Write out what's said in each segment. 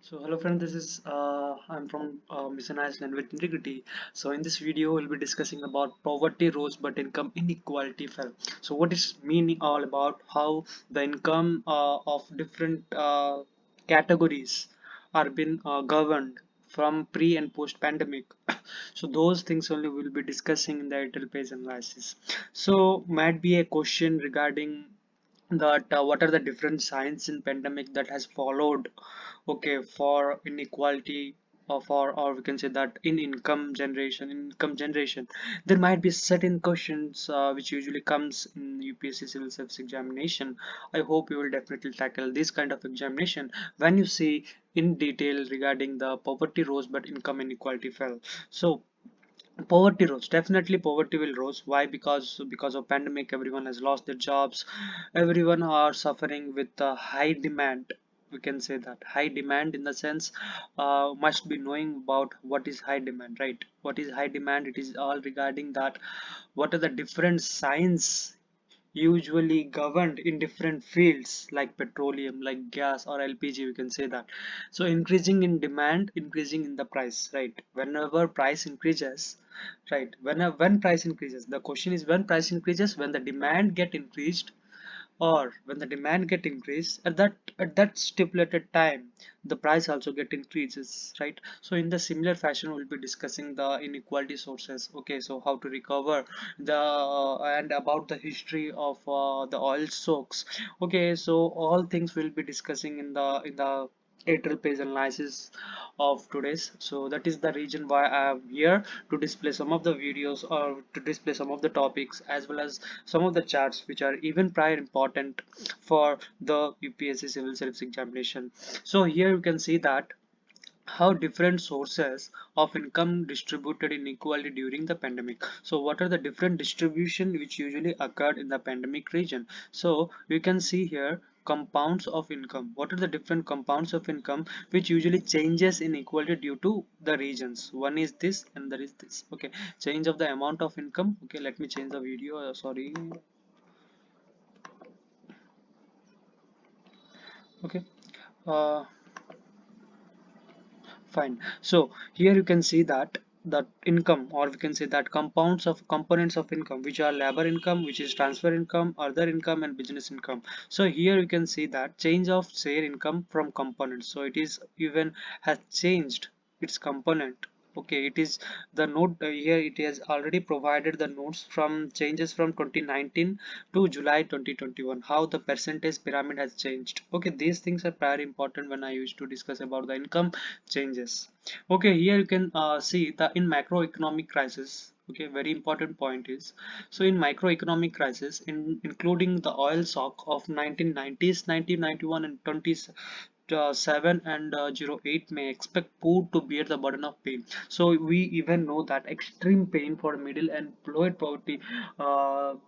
So hello friend, this is I'm from Mission Iceland with Integrity. So in this video we'll be discussing about poverty rose but income inequality fell. So what is meaning all about how the income of different categories are being governed from pre and post pandemic. So those things only we'll be discussing in the editorial page analysis. So might be a question regarding that what are the different signs in pandemic that has followed, okay, for inequality of or we can say that in income generation there might be certain questions which usually comes in UPSC civil service examination. I hope you will definitely tackle this kind of examination when you see in detail regarding the poverty rose but income inequality fell. So poverty rose, definitely poverty will rose. Why? Because of pandemic everyone has lost their jobs, everyone are suffering with the high demand. We can say that high demand in the sense, must be knowing about what is high demand, right? What is high demand? It is all regarding that what are the different signs usually governed in different fields like petroleum, like gas or LPG, we can say that. So increasing in demand, increasing in the price, right? Whenever price increases, right? When price increases, the question is when price increases, when the demand get increased or when the demand get increased at that stipulated time, the price also get increases, right? So in the similar fashion we'll be discussing the inequality sources, okay, so how to recover the and about the history of the oil stocks, okay, so all things we'll be discussing in the Airtel page analysis of today's. So that is the reason why I am here to display some of the videos or to display some of the topics as well as some of the charts which are even prior important for the UPSC civil service examination. So here you can see that how different sources of income distributed inequality during the pandemic. So what are the different distribution which usually occurred in the pandemic region? So you can see here compounds of income. What are the different compounds of income which usually changes in equality due to the regions? One is this and there is this, okay, change of the amount of income. Okay, let me change the video, sorry. Okay, uh, fine. So here you can see that income, or we can say that compounds of components of income, which are labor income, which is transfer income, other income, and business income. So here you can see that change of share income from components. So it is even has changed its component. Okay, it is the note here. It has already provided the notes from changes from 2019 to July 2021. How the percentage pyramid has changed. Okay, these things are very important when I used to discuss about the income changes. Okay, here you can see the in macroeconomic crisis. Okay, very important point is, so in macroeconomic crisis in including the oil shock of 1990s, 1991 and 20s, 7 and 08 may expect poor to bear the burden of pain. So we even know that extreme pain for middle and lower poverty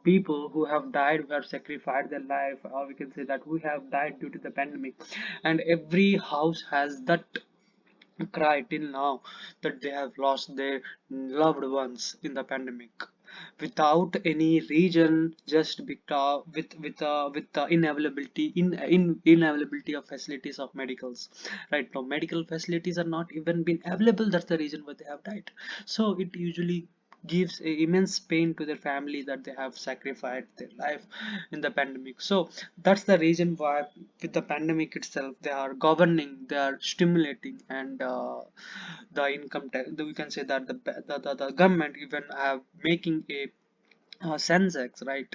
people who have died, who have sacrificed their life, or we can say that who have died due to the pandemic, and every house has that cry till now that they have lost their loved ones in the pandemic without any reason, just because with the inavailability of facilities of medicals. Right now medical facilities are not even been available, that's the reason why they have died. So it usually gives a immense pain to their family that they have sacrificed their life in the pandemic. So that's the reason why with the pandemic itself they are governing, they are stimulating, and the income tax, we can say that the government even have making a sensex, right,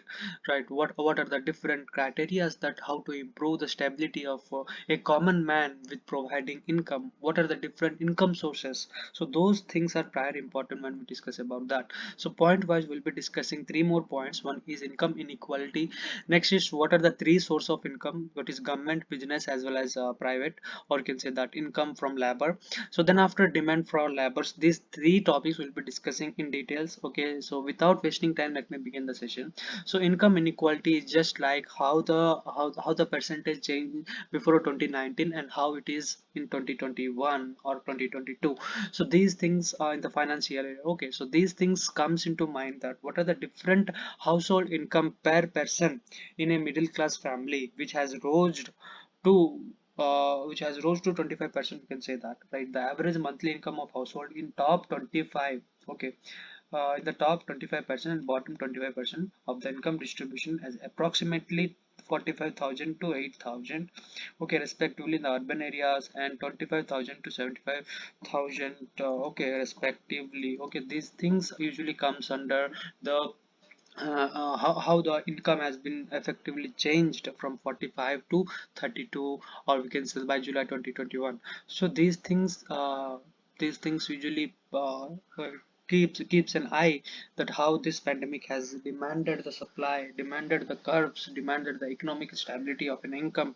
what are the different criterias that how to improve the stability of a common man with providing income, what are the different income sources. So those things are prior important when we discuss about that. So point wise we'll be discussing three more points. One is income inequality, next is what are the three source of income, what is government, business, as well as private, or you can say that income from labor. So then after demand for labors, these three topics we'll be discussing in details. Okay, so without wasting time, let me begin the session. So income inequality is just like how the percentage changed before 2019 and how it is in 2021 or 2022. So these things are in the financial area. Okay, so these things comes into mind that what are the different household income per person in a middle class family which has rose to which has rose to 25%, you can say that, right? The average monthly income of household in top 25, okay, in the top 25% and bottom 25% of the income distribution as approximately 45,000 to 8,000, okay, respectively in the urban areas, and 25,000 to 75,000, okay, respectively. Okay, these things usually comes under the how the income has been effectively changed from 45 to 32, or we can say by July 2021. So these things usually keeps an eye that how this pandemic has demanded the supply, demanded the curves, demanded the economic stability of an income,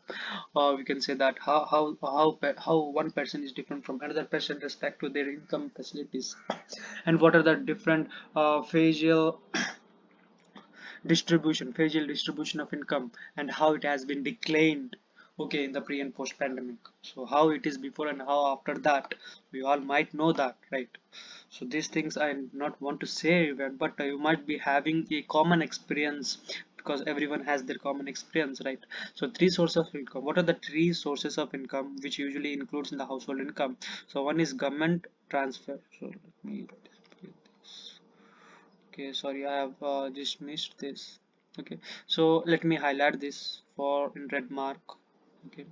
or we can say that how one person is different from another person respect to their income facilities, and what are the different facial facial distribution of income, and how it has been declined, okay, in the pre and post pandemic. So how it is before and how after that, we all might know that, right? So these things I not want to say, but you might be having a common experience, because everyone has their common experience, right? So three sources of income. What are the three sources of income which usually includes in the household income? So one is government transfer. So let me, okay, sorry, I have just missed this. Okay, so let me highlight this for in red mark. Okay,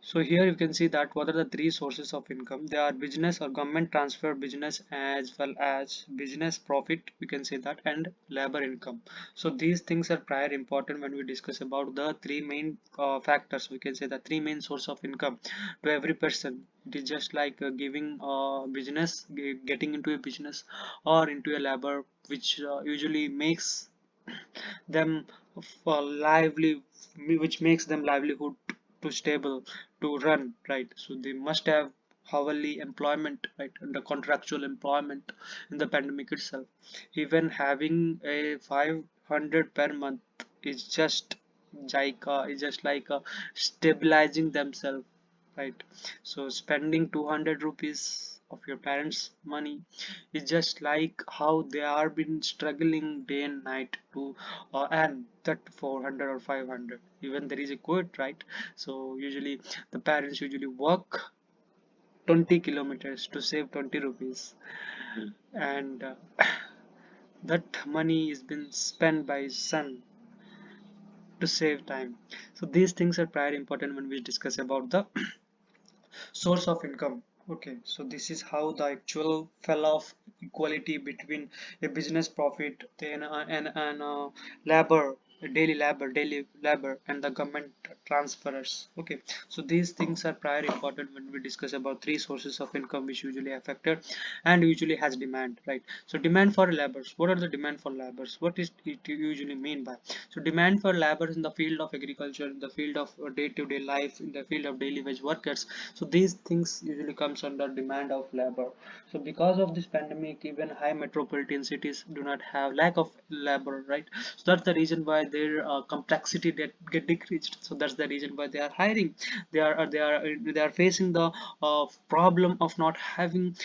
so here you can see that what are the three sources of income. They are business or government transfer business, as well as business profit, we can say that, and labor income. So these things are prior important when we discuss about the three main factors, we can say the three main source of income to every person. It is just like giving business, getting into a business or into a labor, which usually makes them for lively, which makes them livelihood to stable to run, right? So they must have hourly employment, right, and the contractual employment in the pandemic itself. Even having a 500 per month is just like stabilizing themselves, right? So spending 200 rupees of your parents money is just like how they are been struggling day and night to earn that 400 or 500. Even there is a quote, right? So usually the parents usually walk 20 kilometers to save 20 rupees, and that money is been spent by his son to save time. So these things are prior important when we discuss about the source of income. Okay, so this is how the actual fell off equality between a business profit then and labor, daily labor, and the government transfers. Okay, so these things are prior important when we discuss about three sources of income which usually affected and usually has demand, right? So demand for labors. What are the demand for labors? What is it usually mean by? So demand for labor in the field of agriculture, in the field of day-to-day life, in the field of daily wage workers. So these things usually comes under demand of labor. So because of this pandemic, even high metropolitan cities do not have lack of labor, right? So that's the reason why their complexity get decreased. So that's the reason why they are hiring. They are facing the problem of not having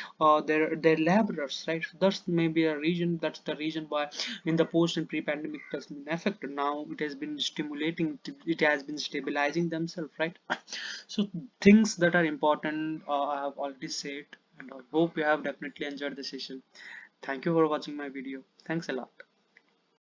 their laborers, right? So that's maybe a reason. That's the reason why in the post and pre-pandemic it has been affected. Now it has been stimulating, it has been stabilizing themselves, right? So things that are important, I have already said, and I hope you have definitely enjoyed the session. Thank you for watching my video. Thanks a lot.